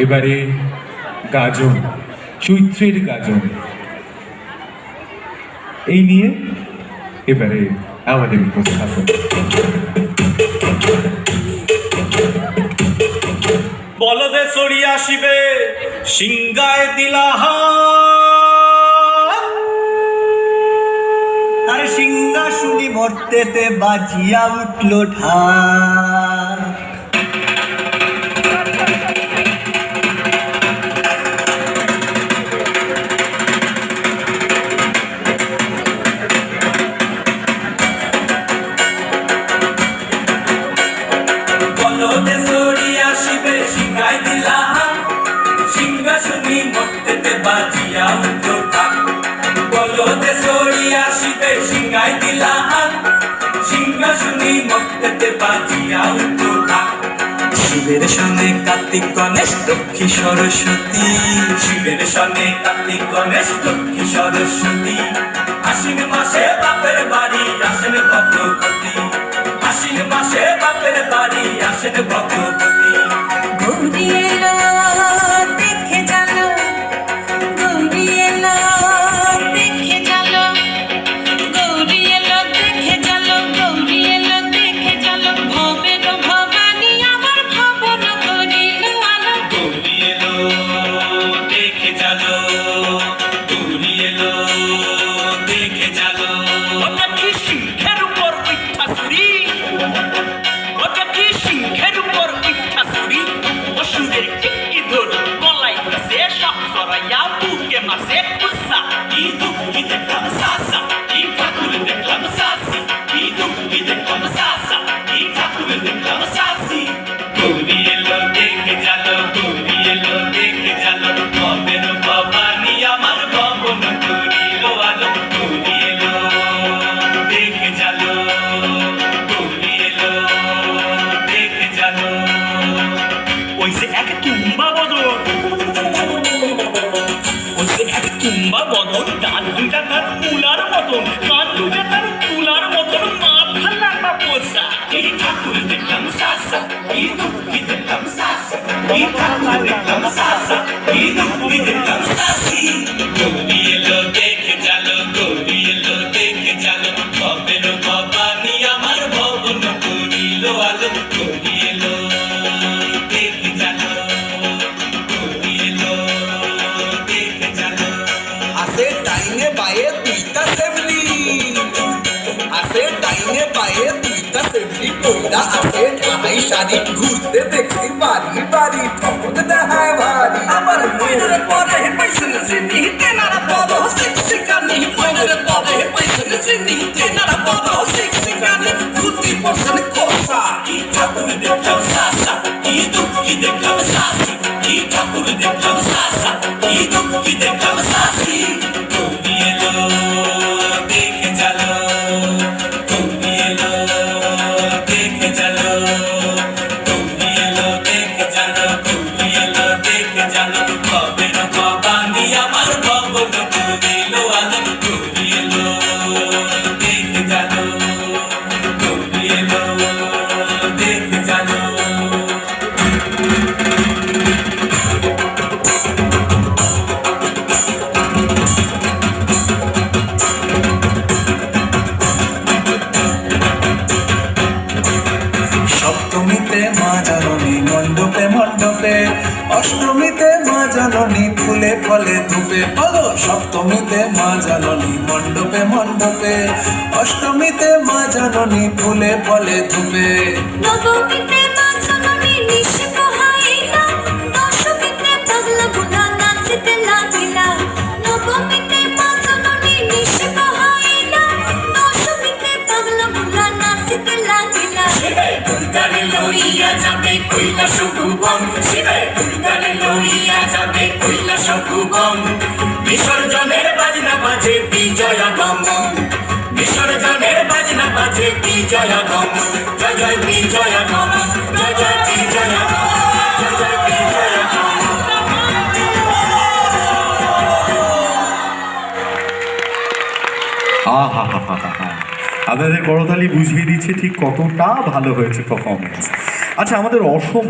এবারে গাজন, চৈত্রের গাজন, এই নিয়ে এবারে আমাদের উপস্থাপন। বলদে চড়িয়া আসিবে সিংগায় দিলা আর সিংহাসুনি মর্তেতে বাজিয়া উঠল ঢাক। বলদে চড়িয়া আসিবে সিংগায় দিলা সিংহাসুনি মর্তেতে বাজিয়া উঠল ঢাক। বলদে চড়িয়া আসিবে সিংগায় দিলা সিংহাসুনি মর্তেতে বাজিয়া উঠল ঢাক। শিবের সনে কার্তিক গণেশ লক্ষ্মী সরস্বতী, শিবের সনে কার্তিক গণেশ লক্ষ্মী সরস্বতী। আশ্বিন মাসে বাপের বাড়ি আসেন ভদ্রপতি, আশ্বিন মাসে বাপের বাড়ি আসেন ভদ্রপতি। গৌরী এলো দেখে জানো, গৌরী এলো দেখে জানো, গৌরী এলো দেখে জানো, গৌরী এলো দেখে জানো। ভবের ভবানী আমার ভবন করিল আলো। গৌরী এলো দেখে জানো, গৌরী এলো দেখে জানো। ওটা কি সিংহের উপর উঠা ছুরি, ওটা কি সিংহের উপর উঠা ছুরি। অসুরের টিকি ধর গলায় সে সব সরাইয়া বুকে মাসে খুসা। কি দুঃখী দেখলাম সাসা, কি ঠাকুর দেখলাম সাসি, কি দুঃখী দেখলাম সাসা, কি ঠাকুর দেখলাম সাসি। গৌরী এলো দেখে জানো, গৌরী এলো দেখে জানো। ভবের ভবানী আমার ভবন করিল আলো। গৌরী এলো দেখে জানো, গৌরী এলো দেখে জানো। ওই যে এক তুম্বা বদন, ওই যে এক তুম্বা বদন, ডান দুটা তার তুলার মতন, কান দুটা তার তুলার মতন, মাথা লাগা পোষা। এই ঠাকুর দেখলাম সাসা, এই দুঃখী দেখলাম সাসা, এই ঠাকুর দেখলাম সাসা, এই দুঃখী দেখলাম সাসি। গৌরী এলো দেখে জানো, গৌরী এলো দেখে জানো। ভবের ভবানী আমার ভবন করিল আলো। গৌরী এলো দেখে জানো, গৌরী এলো দেখে জানো। আসে ডাইনে বায়ে দুইটা সেমনি, আসে ডাইনে বায়ে দুইটা সেমনি কইরা আসে ঢালাই শাড়ি। ঘুরতে দেখছি বাড়ি বাড়ি ঠকত দেখায় ভারী। আমার ময়ূরের পরে পয়সা চিনি তেনারা পদ শিক্ষিকানি, ময়ূরের পরে পয়সা চিনি তেনারা পদ শিক্ষিকানি। ধুতি পরছেন কোসা, কি ঠাকুর দেখলাম সাসা, কি দুঃখী দেখলাম সাসি, কি ঠাকুর দেখলাম সাসা, কি দুঃখী দেখলাম সাসি। গৌরী এলো দেখে জানো, গৌরী এলো দেখে জানো, গৌরী এলো দেখে জানো, গৌরী এলো দেখে জানো। ভবের ভবানী আমার ভবন করিল আলো। গৌরী এলো দেখে জানো, গৌরী এলো দেখে জানো। সপ্তমীতে মা জাননী মণ্ডপে মণ্ডপে, অষ্টমীতে মা জাননী ফুলে ফলে ধূপে। বলো সপ্তমীতে মা জাননী মণ্ডপে মণ্ডপে, অষ্টমীতে মা জাননী ফুলে ফলে ধূপে। নবমীতে মা জননী নিশি পোহাইলা, দশমীতে পাগলা বুলা নাচিতে লাগিলা। নবমীতে মা জননী নিশি পোহাইলা, দশমীতে পাগলা বুলা নাচিতে লাগিলা। শিবে দুর্গারে লইয়া যাবে কৈলাস ভুবন, শিবে দুর্গারে লইয়া যাবে কৈলাস ভুবন। বিসর্জনের বাজনা বাজে বিজয়াগম, বিসর্জনের বাজনা বাজে বিজয়াগম। জয় জয় বিজয়াগম, জয় জয় বিজয়াগম, জয় জয় বিজয়াগম। আহা হা হা হা। আপনাদের করতালি বুঝিয়ে দিচ্ছে ঠিক কতটা ভালো হয়েছে পারফরমেন্স। আচ্ছা, আমাদের অসম